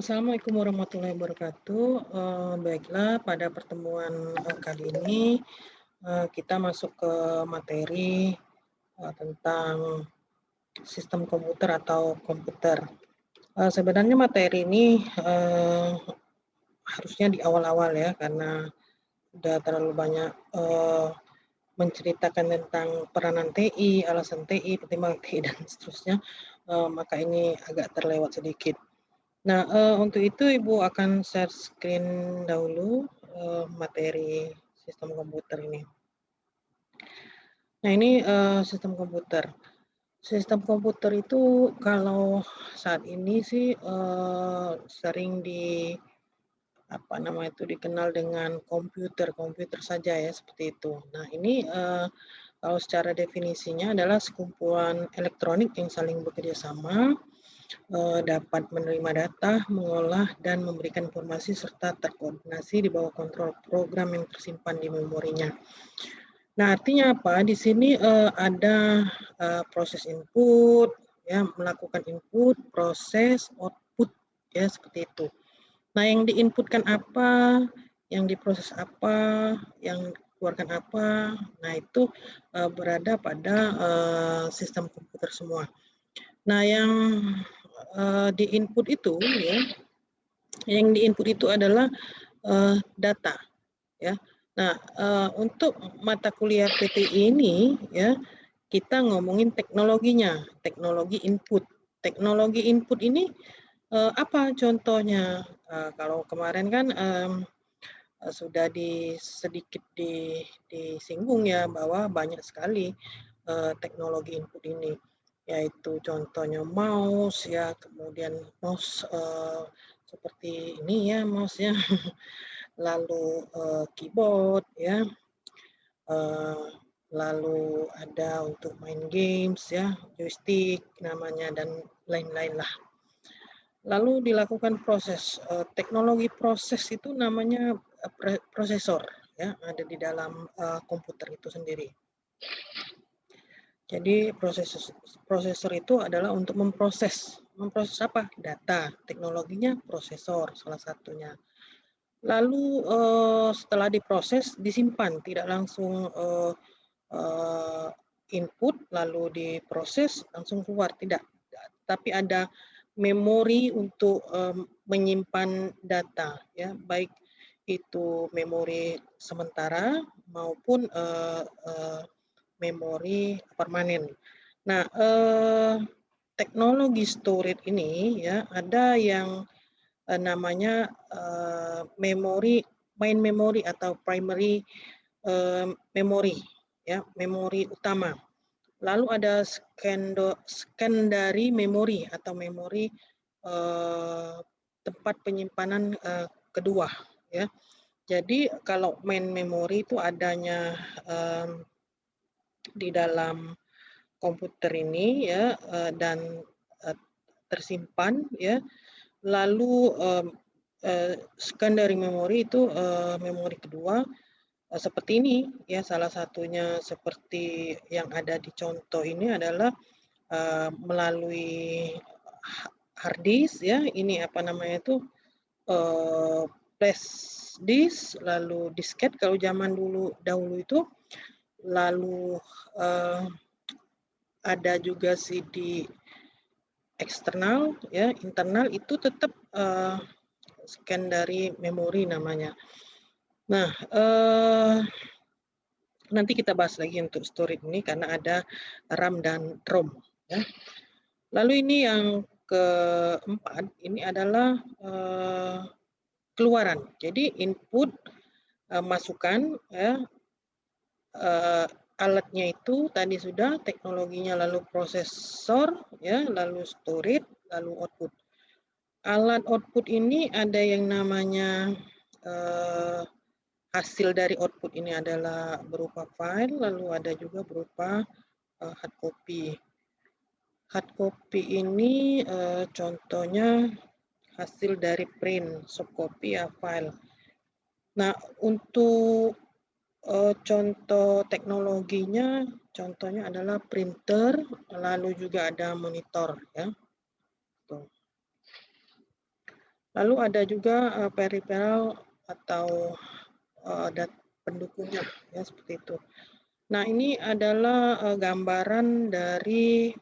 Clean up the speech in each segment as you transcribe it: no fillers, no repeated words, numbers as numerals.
Assalamualaikum warahmatullahi wabarakatuh. Baiklah, pada pertemuan kali ini kita masuk ke materi tentang sistem komputer atau komputer. Sebenarnya materi ini harusnya di awal-awal ya, karena sudah terlalu banyak menceritakan tentang peranan TI, alasan TI, pertimbangan TI, dan seterusnya, maka ini agak terlewat sedikit. Nah, untuk itu Ibu akan share screen dahulu, materi sistem komputer ini. Nah, ini, sistem komputer. Sistem komputer itu kalau saat ini sih, sering dikenal dengan komputer saja ya, seperti itu. Nah, ini, kalau secara definisinya adalah sekumpulan elektronik yang saling bekerja sama, dapat menerima data, mengolah, dan memberikan informasi serta terkoordinasi di bawah kontrol program yang tersimpan di memorinya. Nah, artinya apa? Di sini ada proses input, ya, melakukan input, proses, output, ya, seperti itu. Nah, yang diinputkan apa, yang diproses apa, yang dikeluarkan apa, nah itu berada pada sistem komputer semua. Nah, yang diinput itu ya, yang diinput itu adalah data ya. Nah, untuk mata kuliah PTI ini ya, kita ngomongin teknologinya, teknologi input. Teknologi input ini apa contohnya? Kalau kemarin kan sudah sedikit disinggung ya, bahwa banyak sekali teknologi input ini, yaitu contohnya mouse ya, kemudian mouse seperti ini ya mouse-nya, lalu keyboard ya, lalu ada untuk main games ya, joystick namanya, dan lain-lain lah. Lalu dilakukan proses, teknologi proses itu namanya prosesor ya, ada di dalam komputer itu sendiri. Jadi prosesor itu adalah untuk memproses apa? Data, teknologinya prosesor salah satunya. Lalu setelah diproses disimpan, tidak langsung input lalu diproses langsung keluar, tidak. Tapi ada memori untuk menyimpan data ya, baik itu memori sementara maupun memori permanen. Nah, teknologi storage ini ya, ada yang namanya main memory atau primary memory ya, memori utama. Lalu ada secondary memory atau memori tempat penyimpanan kedua ya. Jadi kalau main memory itu adanya di dalam komputer ini ya, dan tersimpan ya. Lalu secondary memory itu memori kedua seperti ini ya, salah satunya seperti yang ada di contoh ini adalah melalui hard disk ya, ini apa namanya itu flash disk, lalu disket kalau zaman dahulu itu, lalu ada juga CD eksternal ya, internal itu tetap secondary memory namanya. Nah, nanti kita bahas lagi untuk storage ini karena ada RAM dan ROM ya. Lalu ini yang keempat, ini adalah keluaran. Jadi input, masukan ya, alatnya itu tadi sudah, teknologinya, lalu prosesor ya, lalu storage, lalu output. Alat output ini ada yang namanya hasil dari output ini adalah berupa file, lalu ada juga berupa hard copy. Hard copy ini contohnya hasil dari print, soft copy ya file. Nah, untuk contoh teknologinya, contohnya adalah printer, lalu juga ada monitor ya. Tuh. Lalu ada juga peripheral atau pendukungnya, ya seperti itu. Nah, ini adalah gambaran dari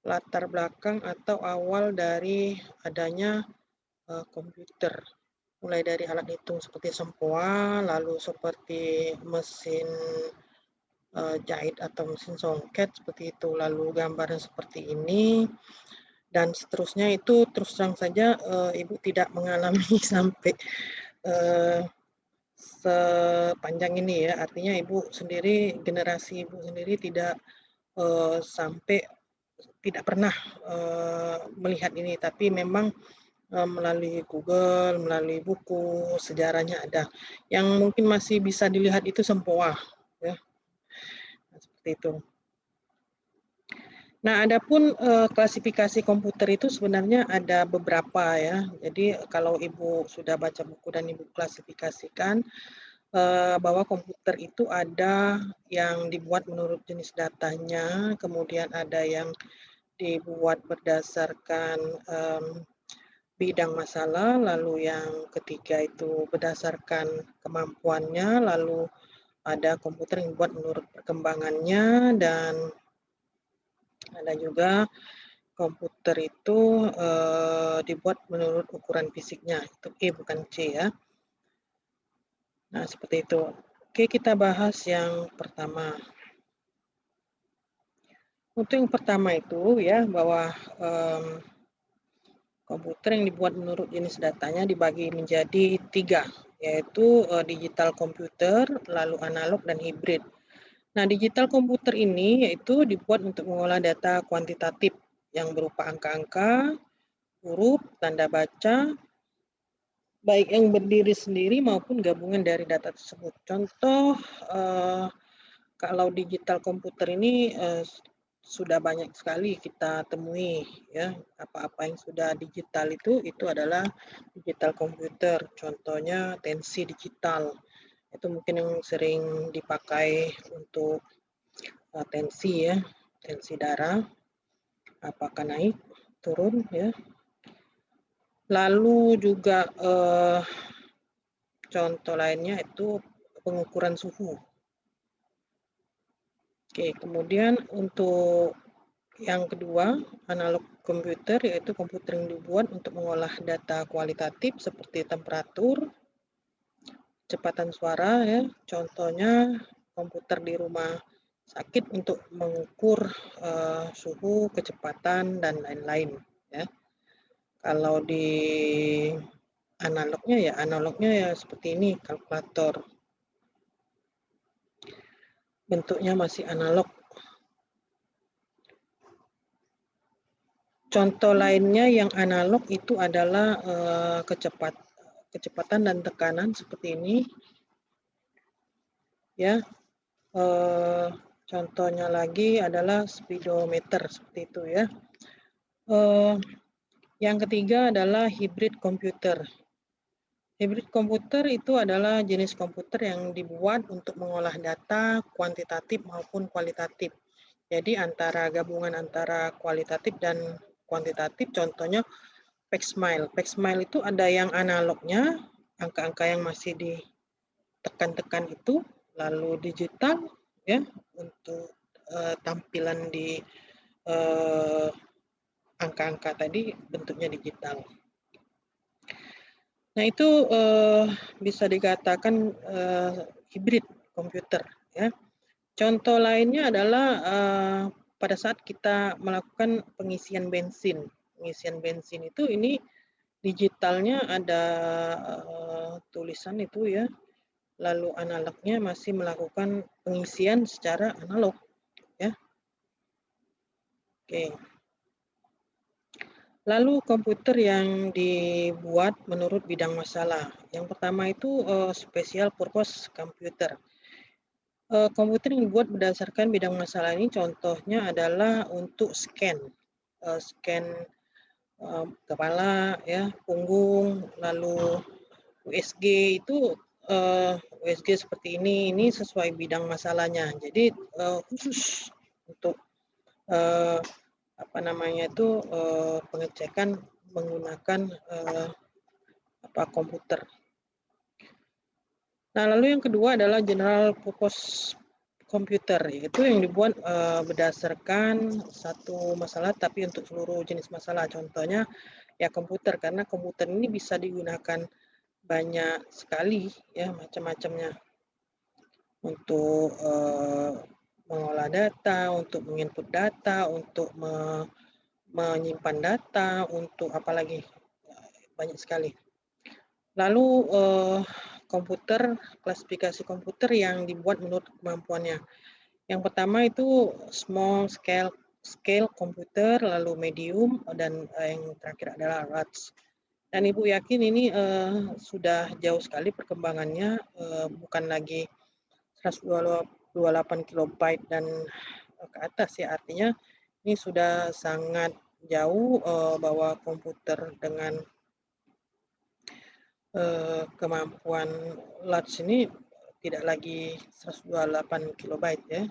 latar belakang atau awal dari adanya komputer. Mulai dari alat hitung seperti sempoa, lalu seperti mesin jahit atau mesin songket seperti itu, lalu gambarnya seperti ini, dan seterusnya. Itu terus terang saja Ibu tidak mengalami sampai sepanjang ini ya, artinya Ibu sendiri, generasi Ibu sendiri tidak sampai tidak pernah melihat ini, tapi memang melalui Google, melalui buku, sejarahnya ada. Yang mungkin masih bisa dilihat itu sempoa, ya, nah, seperti itu. Nah, adapun klasifikasi komputer itu sebenarnya ada beberapa ya. Jadi kalau Ibu sudah baca buku dan Ibu klasifikasikan bahwa komputer itu ada yang dibuat menurut jenis datanya, kemudian ada yang dibuat berdasarkan bidang masalah, lalu yang ketiga itu berdasarkan kemampuannya, lalu ada komputer yang dibuat menurut perkembangannya, dan ada juga komputer itu dibuat menurut ukuran fisiknya, itu E bukan C ya. Nah, seperti itu. Oke, kita bahas yang pertama. Untuk yang pertama itu ya, bahwa komputer yang dibuat menurut jenis datanya dibagi menjadi 3, yaitu digital komputer, lalu analog, dan hibrid. Nah, digital komputer ini yaitu dibuat untuk mengolah data kuantitatif yang berupa angka-angka, huruf, tanda baca, baik yang berdiri sendiri maupun gabungan dari data tersebut. Contoh, kalau digital komputer ini sudah banyak sekali kita temui ya, apa-apa yang sudah digital itu adalah digital komputer. Contohnya tensi digital, itu mungkin yang sering dipakai untuk tensi ya, tensi darah, apakah naik, turun ya. Lalu juga contoh lainnya itu pengukuran suhu. Oke, kemudian untuk yang kedua, analog komputer, yaitu komputer yang dibuat untuk mengolah data kualitatif seperti temperatur, kecepatan suara ya. Contohnya komputer di rumah sakit untuk mengukur suhu, kecepatan, dan lain-lain ya. Kalau di analognya ya seperti ini, kalkulator. Bentuknya masih analog. Contoh lainnya yang analog itu adalah kecepatan dan tekanan seperti ini. Ya, contohnya lagi adalah speedometer seperti itu ya. Yang ketiga adalah hybrid komputer. Hybrid komputer itu adalah jenis komputer yang dibuat untuk mengolah data kuantitatif maupun kualitatif. Jadi gabungan antara kualitatif dan kuantitatif, contohnya PaxMile. PaxMile itu ada yang analognya, angka-angka yang masih ditekan-tekan itu, lalu digital ya untuk tampilan di angka-angka tadi bentuknya digital. Nah, itu bisa dikatakan hibrid komputer ya. Contoh lainnya adalah pada saat kita melakukan pengisian bensin. Pengisian bensin itu ini digitalnya ada tulisan itu ya. Lalu analognya masih melakukan pengisian secara analog ya. Oke. Lalu komputer yang dibuat menurut bidang masalah. Yang pertama itu special purpose computer. Komputer yang dibuat berdasarkan bidang masalah ini contohnya adalah untuk scan kepala ya, punggung, lalu USG itu USG seperti ini sesuai bidang masalahnya. Jadi khusus untuk pengecekan menggunakan komputer. Nah, lalu yang kedua adalah general purpose komputer, yaitu yang dibuat berdasarkan satu masalah tapi untuk seluruh jenis masalah. Contohnya ya komputer, karena komputer ini bisa digunakan banyak sekali ya macam-macamnya untuk mengolah data, untuk menginput data, untuk menyimpan data, untuk apalagi banyak sekali. Lalu klasifikasi komputer yang dibuat menurut kemampuannya. Yang pertama itu small scale komputer, lalu medium, dan yang terakhir adalah large. Dan Ibu yakin ini sudah jauh sekali perkembangannya, bukan lagi 128 kilobyte dan ke atas ya, artinya ini sudah sangat jauh bahwa komputer dengan kemampuan large ini tidak lagi 128 kilobyte ya.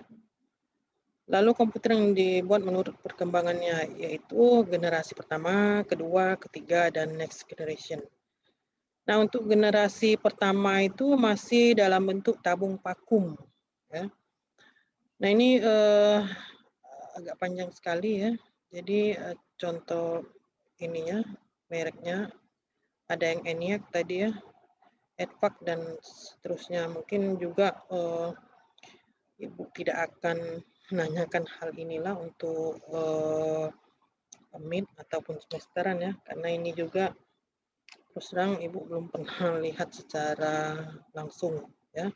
Lalu komputer yang dibuat menurut perkembangannya yaitu generasi pertama, kedua, ketiga, dan next generation. Nah, untuk generasi pertama itu masih dalam bentuk tabung vakum ya. Nah, ini agak panjang sekali ya. Jadi contoh ininya, mereknya ada yang ENIAC tadi ya, EDVAC dan seterusnya. Mungkin juga Ibu tidak akan menanyakan hal inilah untuk mid ataupun semesteran ya, karena ini juga terus terang Ibu belum pernah lihat secara langsung ya,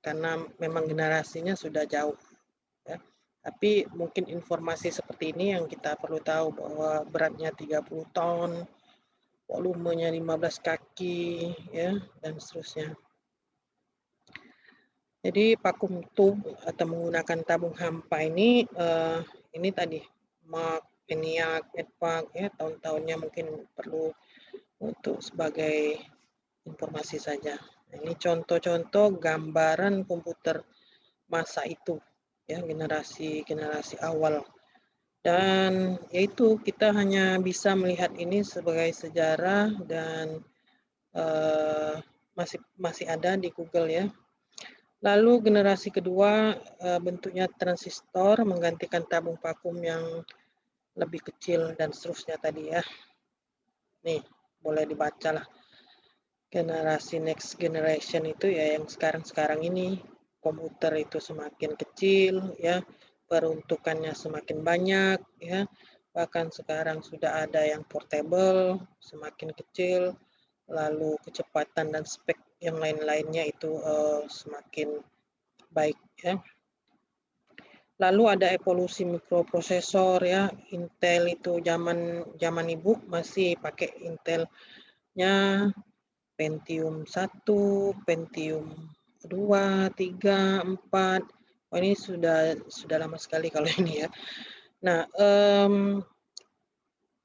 karena memang generasinya sudah jauh ya. Tapi mungkin informasi seperti ini yang kita perlu tahu, bahwa beratnya 30 ton, volumenya 15 kaki ya, dan seterusnya. Jadi vakum tube atau menggunakan tabung hampa ini tadi Mark, ENIAC, EDVAC ya, tahun-tahunnya mungkin perlu untuk sebagai informasi saja. Nah, ini contoh-contoh gambaran komputer masa itu ya, generasi awal. Dan yaitu kita hanya bisa melihat ini sebagai sejarah dan masih ada di Google ya. Lalu generasi kedua bentuknya transistor menggantikan tabung vakum yang lebih kecil dan seterusnya tadi ya. Nih, boleh dibaca lah. Generasi next generation itu ya yang sekarang ini, komputer itu semakin kecil ya, peruntukannya semakin banyak ya, bahkan sekarang sudah ada yang portable semakin kecil, lalu kecepatan dan spek yang lain-lainnya itu semakin baik ya. Lalu ada evolusi mikroprosesor ya, Intel itu zaman Ibu masih pakai Intelnya Pentium 1, Pentium 2, 3, 4. Oh, ini sudah lama sekali kalau ini ya. Nah,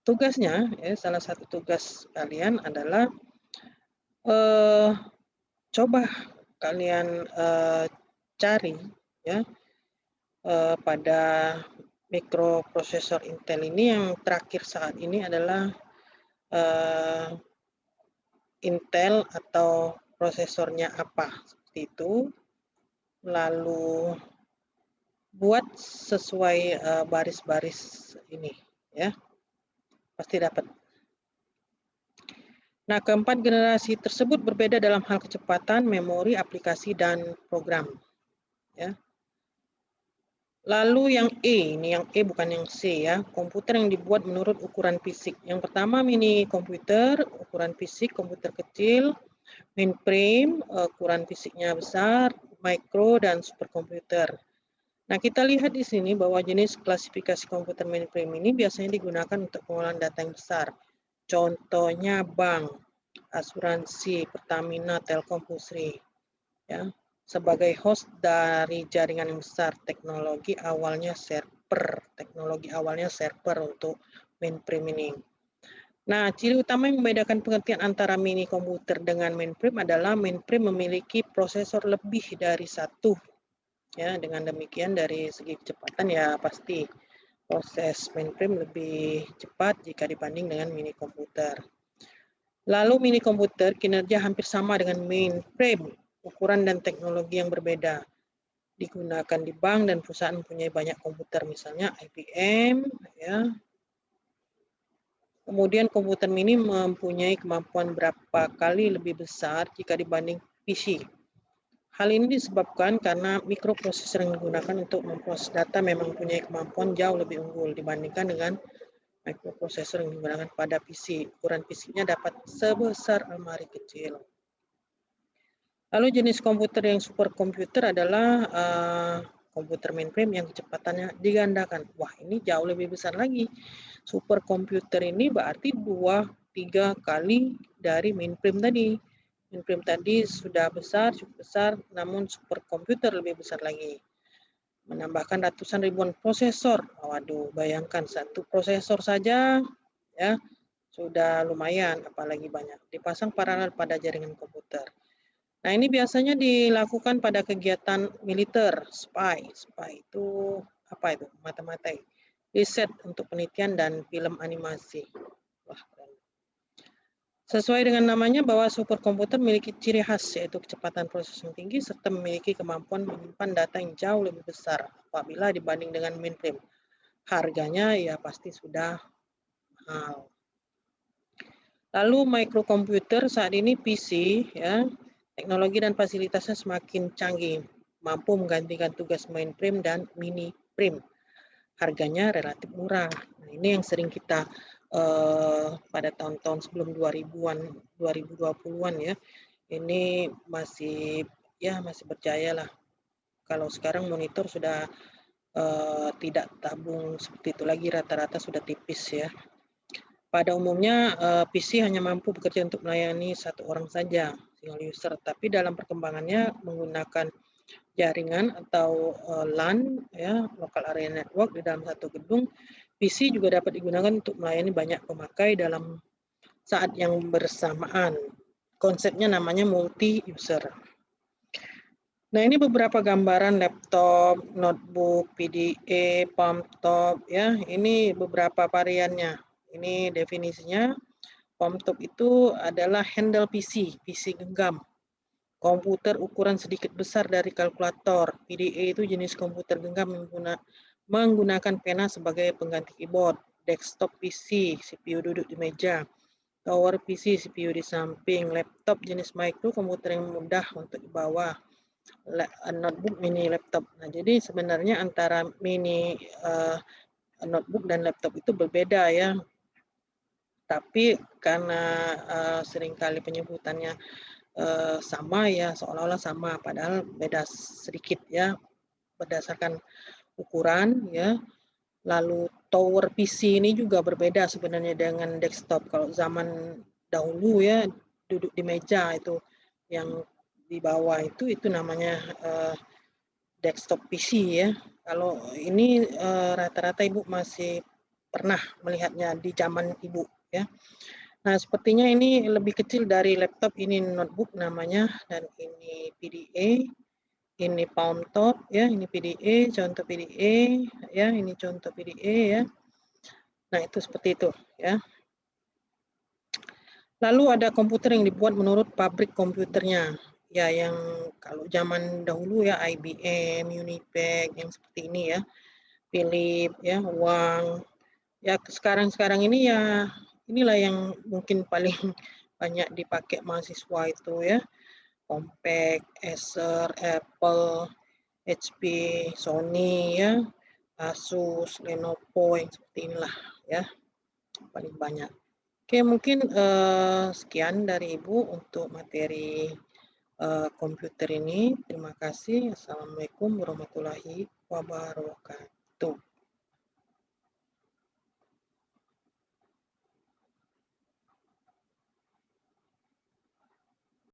tugasnya ya, salah satu tugas kalian adalah coba kalian cari ya pada mikroprosesor Intel ini yang terakhir saat ini adalah Intel atau prosesornya apa, seperti itu. Lalu buat sesuai baris-baris ini ya, pasti dapat. Nah, keempat generasi tersebut berbeda dalam hal kecepatan, memori, aplikasi, dan program ya. Lalu yang E, ini yang E bukan yang C ya, komputer yang dibuat menurut ukuran fisik. Yang pertama mini komputer, ukuran fisik komputer kecil, mainframe, ukuran fisiknya besar, micro, dan superkomputer. Nah, kita lihat di sini bahwa jenis klasifikasi komputer mainframe ini biasanya digunakan untuk pengolahan data yang besar. Contohnya bank, asuransi, Pertamina, Telkom, Pusri. Ya. Sebagai host dari jaringan yang besar, teknologi awalnya server untuk mainframe ini. Nah, ciri utama yang membedakan pengertian antara mini komputer dengan mainframe adalah mainframe memiliki prosesor lebih dari satu. Ya, dengan demikian dari segi kecepatan ya pasti proses mainframe lebih cepat jika dibanding dengan mini komputer. Lalu mini komputer kinerja hampir sama dengan mainframe, ukuran dan teknologi yang berbeda. Digunakan di bank dan perusahaan mempunyai banyak komputer, misalnya IBM, ya. Kemudian komputer mini mempunyai kemampuan berapa kali lebih besar jika dibanding PC. Hal ini disebabkan karena mikroprosesor yang digunakan untuk memproses data memang mempunyai kemampuan jauh lebih unggul dibandingkan dengan mikroprosesor yang digunakan pada PC. Ukuran PC-nya dapat sebesar almari kecil. Lalu jenis komputer yang superkomputer adalah komputer mainframe yang kecepatannya digandakan. Wah, ini jauh lebih besar lagi. Superkomputer ini berarti 2-3 kali dari mainframe tadi. Mainframe tadi sudah besar, cukup besar, namun superkomputer lebih besar lagi. Menambahkan ratusan ribuan prosesor. Waduh, bayangkan satu prosesor saja ya sudah lumayan, apalagi banyak. Dipasang paralel pada jaringan komputer. Nah, ini biasanya dilakukan pada kegiatan militer, spy. Spy itu apa itu? Mata-mata. Riset untuk penelitian dan film animasi. Wah, keren. Sesuai dengan namanya bahwa superkomputer memiliki ciri khas yaitu kecepatan proses yang tinggi serta memiliki kemampuan menyimpan data yang jauh lebih besar apabila dibanding dengan mainframe. Harganya ya pasti sudah mahal. Lalu microkomputer saat ini PC ya, teknologi dan fasilitasnya semakin canggih, mampu menggantikan tugas mainframe dan mini frame. Harganya relatif murah. Nah, ini yang sering kita pada tahun-tahun sebelum 2000-an, 2020-an ya. Ini masih berjaya lah. Kalau sekarang monitor sudah tidak tabung seperti itu lagi, rata-rata sudah tipis ya. Pada umumnya PC hanya mampu bekerja untuk melayani satu orang saja, single user. Tapi dalam perkembangannya menggunakan jaringan atau LAN, ya, local area network di dalam satu gedung, PC juga dapat digunakan untuk melayani banyak pemakai dalam saat yang bersamaan. Konsepnya namanya multi-user. Nah, ini beberapa gambaran laptop, notebook, PDA, palmtop, ya. Ini beberapa variannya. Ini definisinya, palmtop itu adalah handle PC, PC genggam. Komputer ukuran sedikit besar dari kalkulator. PDA itu jenis komputer genggam menggunakan pena sebagai pengganti keyboard. Desktop PC, CPU duduk di meja. Tower PC, CPU di samping. Laptop jenis micro, komputer yang mudah untuk dibawa. Notebook mini laptop. Nah, jadi sebenarnya antara mini notebook dan laptop itu berbeda ya. Tapi karena seringkali penyebutannya sama ya, seolah-olah sama, padahal beda sedikit ya berdasarkan ukuran ya. Lalu tower PC ini juga berbeda sebenarnya dengan desktop. Kalau zaman dahulu ya duduk di meja itu yang di bawah itu namanya desktop PC ya. Kalau ini rata-rata Ibu masih pernah melihatnya di zaman Ibu ya. Nah, sepertinya ini lebih kecil dari laptop, ini notebook namanya, dan ini PDA, ini palmtop ya, ini PDA, contoh PDA ya, ini contoh PDA ya. Nah, itu seperti itu ya. Lalu ada komputer yang dibuat menurut pabrik komputernya. Ya, yang kalau zaman dahulu ya IBM, Unipek, yang seperti ini ya. Philips ya, Wang. Ya, sekarang ini ya inilah yang mungkin paling banyak dipakai mahasiswa itu ya. Compaq, Acer, Apple, HP, Sony ya, Asus, Lenovo yang seperti inilah ya paling banyak. Oke, mungkin sekian dari Ibu untuk materi komputer ini. Terima kasih. Assalamualaikum warahmatullahi wabarakatuh.